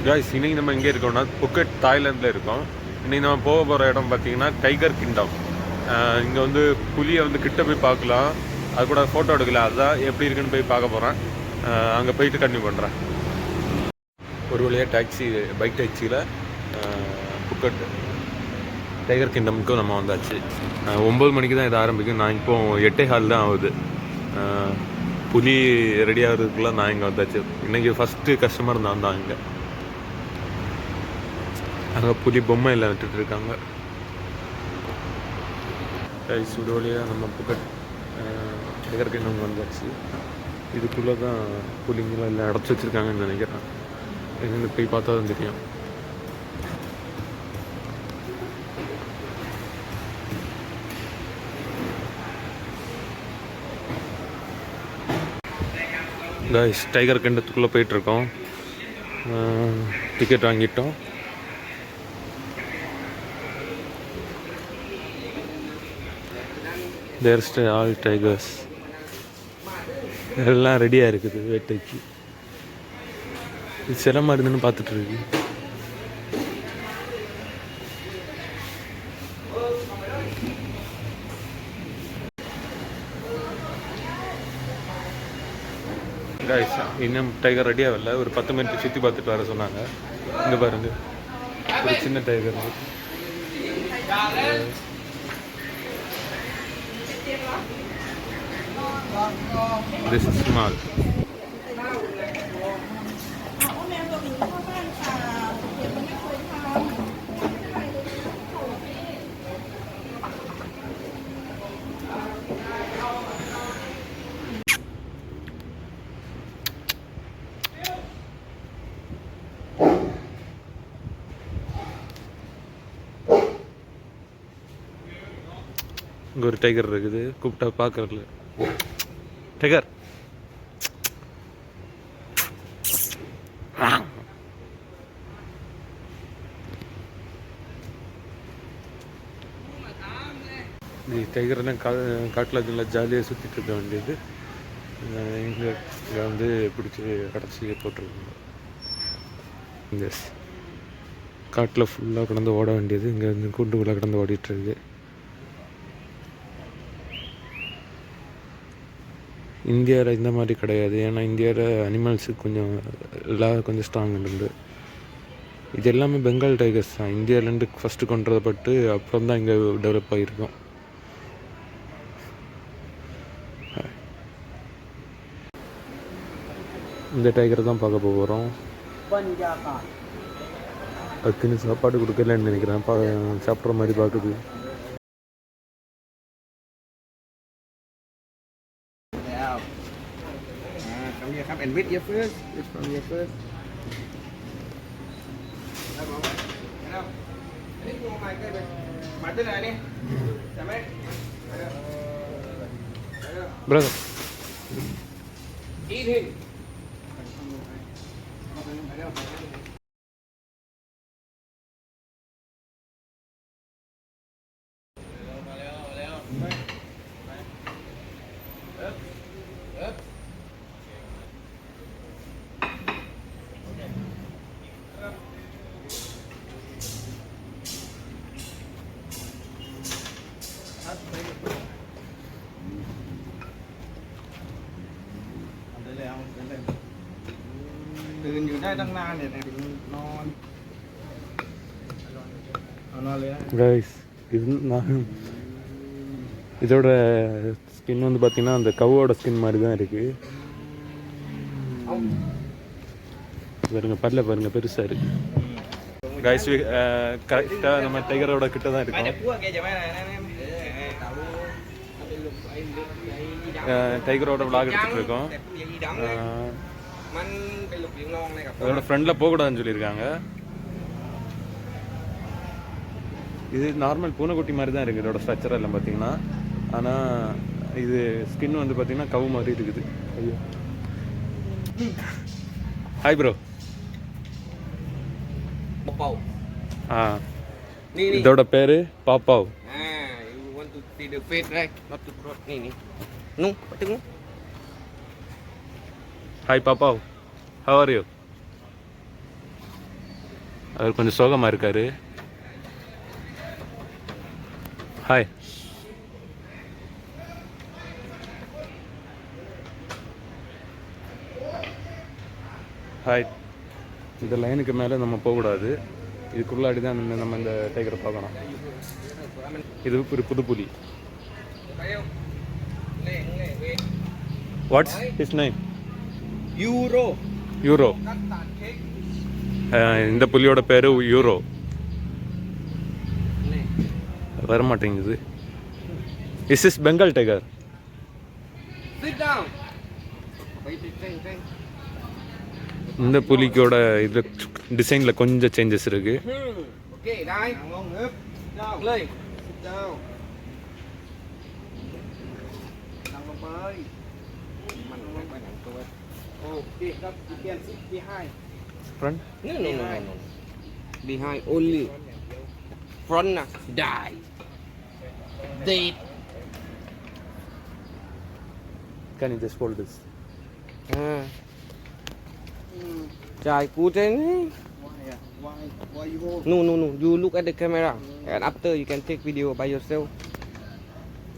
Guys, இன்னைக்கு நம்ம எங்கே இருக்கோம்னா புக்கெட் தாய்லாந்தில் இருக்கோம். இன்றைக்கி நம்ம போக போகிற இடம் பார்த்திங்கன்னா டைகர் கிங்டம். இங்கே வந்து புலியை வந்து கிட்ட போய் பார்க்கலாம், அது கூட ஃபோட்டோ எடுக்கலாம். அதுதான் எப்படி இருக்குன்னு போய் பார்க்க போகிறேன். அங்கே போயிட்டு கண்டினியூ பண்ணுறேன். ஒரு வழியாக பைக் டாக்ஸியில் புக்கெட் டைகர் கிங்டமுக்கும் நம்ம வந்தாச்சு. 9 மணிக்கு தான் இது ஆரம்பிக்கும். நான் இப்போது 8:15 தான் ஆகுது. புலி ரெடி ஆகிறதுக்குள்ள நான் இங்கே வந்தாச்சு. இன்றைக்கி ஃபஸ்ட்டு கஸ்டமர் நான் தான். இங்கே அங்கே புலி பொம்மை எல்லாம் விட்டுட்டு இருக்காங்க. சுடு வழியாக நம்ம புக்கெட் டைகர் கிங்டம் வந்தாச்சு. இதுக்குள்ளே தான் புலிங்கெல்லாம் எல்லாம் அடைச்சி வச்சுருக்காங்கன்னு நினைக்கிறேன். எங்கே போய் பார்த்தா தான் தெரியும். காய்ஸ், டைகர் கிண்டத்துக்குள்ளே போயிட்டுருக்கோம். டிக்கெட் வாங்கிட்டோம். தேர் ஸ்டே ஆல் டைகர்ஸ். எல்லாம் ரெடியாக இருக்குது வேட்டைக்கு. இது சிரமம் இருந்துன்னு பார்த்துட்ருக்கு. காய்ஸ், இன்னும் டைகர் ரெடியாக வரல. ஒரு 10 மினிட் சுற்றி பார்த்துட்டு வர சொன்னாங்க. இங்கே பாருங்க, ஒரு சின்ன டைகர். This is small. இங்கே ஒரு டைகர் இருக்குது. கூப்பிட்டா பார்க்கறதுல டைகர். டைகர்லாம் காட்டில் நல்லா ஜாலியாக சுற்றிட்டு இருக்க வேண்டியது. இங்கே வந்து பிடிச்சி அடைச்சி போட்டிருக்காங்க. இந்த காட்டில் ஃபுல்லாக கிடந்து ஓட வேண்டியது. இங்கே வந்து கூண்டுக்குள்ளே கிடந்து ஓடிட்டுருக்கு. இந்தியாவில் இந்த மாதிரி கிடையாது. ஏன்னா இந்தியாவில் அனிமல்ஸுக்கு கொஞ்சம் ஸ்ட்ராங் உண்டு. இது எல்லாமே பெங்கால் டைகர்ஸ் தான். இந்தியாவிலேருந்து ஃபஸ்ட்டு கொண்டுறப்பட்டு அப்புறம் தான் இங்கே டெவலப் ஆகிருக்கும். இந்த டைகரை தான் பார்க்க போகிறோம். அதுக்குன்னு சாப்பாடு கொடுக்கலன்னு நினைக்கிறேன். சாப்பிட்ற மாதிரி பார்க்குது. And with your first, it's from your first. Brother, eat him.ตื่นอยู่ได้ตั้งนานเนี่ยนอนเลยนะ guys, இதோட ஸ்கின் வந்து பார்த்தீங்கன்னா அந்த கவோட ஸ்கின் மாதிரி தான் இருக்குது. பாருங்க, பல்ல பாருங்க, பெருசாக இருக்குது. கைஸ், கரெக்டாக நம்ம டைகரோட கிட்ட தான் இருக்கோம். டைகரோட விளாக் எடுத்துகிட்டு இருக்கோம். அதோட ஃப்ரெண்டில் போகக்கூடாதுன்னு சொல்லியிருக்காங்க. இது நார்மல் பூனைக்குட்டி மாதிரி தான் இருக்குது இதோட ஸ்ட்ரக்சர் எல்லாம் பார்த்தீங்கன்னா. ஆனால் இது ஸ்கின் வந்து பார்த்தீங்கன்னா கவு மாதிரி இருக்குது. ஐயோ, ஹாய் ப்ரோ. இதோட பேர் பாப்பாவ். Hi Papa, how are you? அவர் கொஞ்சம் சோகமாக இருக்கார். ஹாய். ஹாய். இந்த லைனுக்கு மேலே நம்ம போகக்கூடாது. இதுக்குள்ளாடி தான் நம்ம இந்த டைகரை பார்க்கணும். இது ஒரு புது புலி. Watts his name? Euro. Euro. இந்த புலியோட பேர் யூரோ. வரமாட்டேங்குது. Is is Bengal tiger. Sit down. இந்த புலிக்கோட இது டிசைனில் கொஞ்சம் சேஞ்சஸ் இருக்கு. Okay, đây. Down. Lên. Sit down. Nằm lông bơi. Mình phải quay nặng tôi. Okay, that you can sit behind. Front. No. Behind only. Front na. Die. Dead. Can you just hold this? Trai cú thế. Why you hold? No. You look at the camera, and after you can take video by yourself.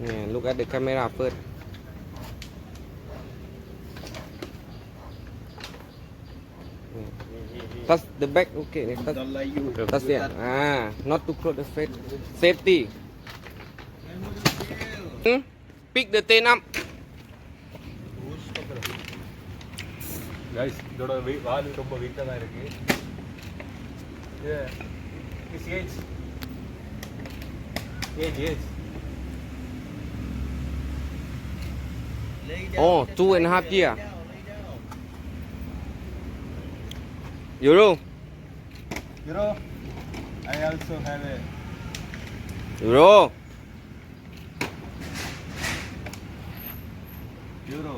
Yeah, look at the camera first. Touch the back, okay. Don't like you. Touch there. Not to close the face. Safety. Pick the ten up. Guys, இதோட வால் ரொம்ப வெயிட்டாக தான் இருக்கு. Age. Oh, 2.5 years. Euro. I also have a Euro. Euro.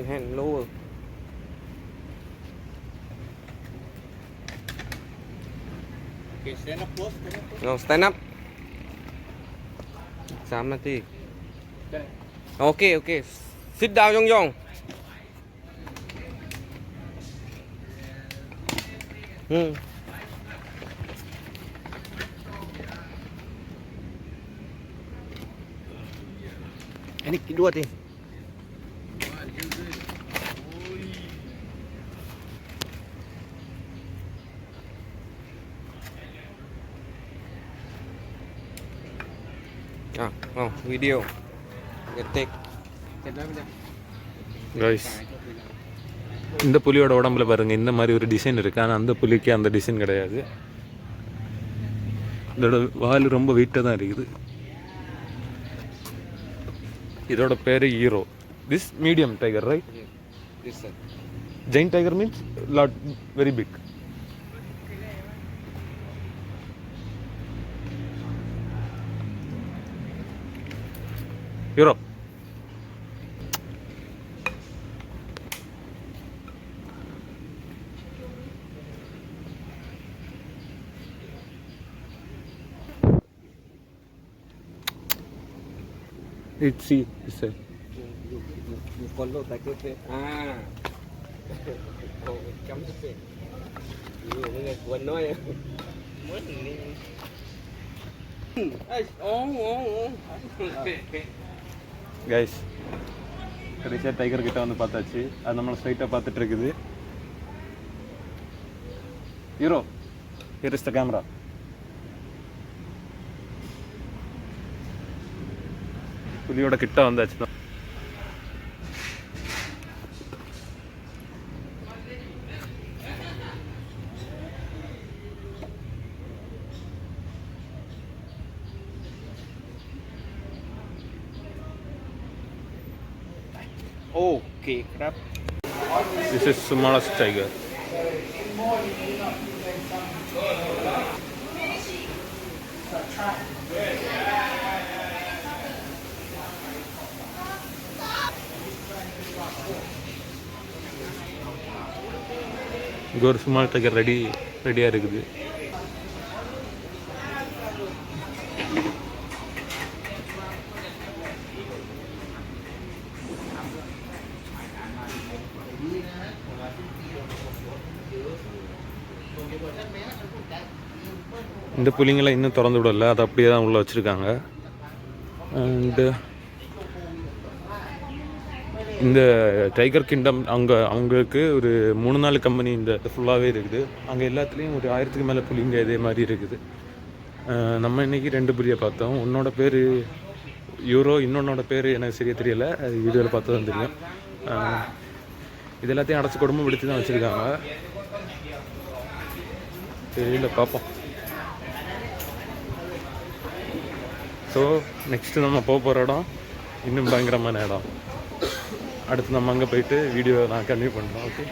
Hand, lower. Okay, stand up close. No, stand up. 3 นาที Okay. Sit down, Yong. Ini kedua ti. Video. Take. Guys, இந்த புலியோட உடம்புல பாருங்க இந்த மாதிரி ஒரு டிசைன் இருக்கு. ஆனால் அந்த புலிக்கு அந்த டிசைன் கிடையாது. இதோட வால் ரொம்ப வெயிட்டாக தான் இருக்குது. இதோட பேர் hero. This medium tiger, right? This side. Giant tiger means lot very big. Europe. It's see, it's a You follow tiger face. Chấm face. Quên nói. Guys, கடைசியாக டைகர் கிட்ட வந்து பார்த்தாச்சு. அது நம்மளை ஸ்ட்ரைட்டாக பார்த்துட்டு இருக்குது. Hero, here is the camera. புலியோட கிட்ட வந்தாச்சு தான். Okay, crap. This is smallest tiger. இங்கே ஒரு ஸ்மால் டைகர் ரெடியாக இருக்குது. இந்த புலிங்களை இன்னும் திறந்து விடல, அது அப்படியே தான் உள்ளே வச்சுருக்காங்க. அண்டு இந்த டைகர் கிங்டம் அவங்களுக்கு ஒரு 3 நாள் கம்பெனி இந்த ஃபுல்லாகவே இருக்குது. அங்கே எல்லாத்துலேயும் ஒரு 1000க்கு மேலே புலிங்க இதே மாதிரி இருக்குது. நம்ம இன்றைக்கி 2 புலியை பார்த்தோம். உன்னோட பேர் யூரோ, இன்னொன்னோட பேர் எனக்கு சரியாக தெரியலை, அது வீடியோவில் பார்த்து தான் தெரியும். இது எல்லாத்தையும் அடைச்சி குடும்பம் பிடிச்சி தான் வச்சுருக்காங்க. தெரியல, பார்ப்போம். ஸோ நெக்ஸ்ட்டு நம்ம போகிற இடம் இன்னும் பயங்கரமான இடம். அடுத்து நம்ம அங்கே போயிட்டு வீடியோ நான் கன்டினியூ பண்ணுறோம். ஓகே.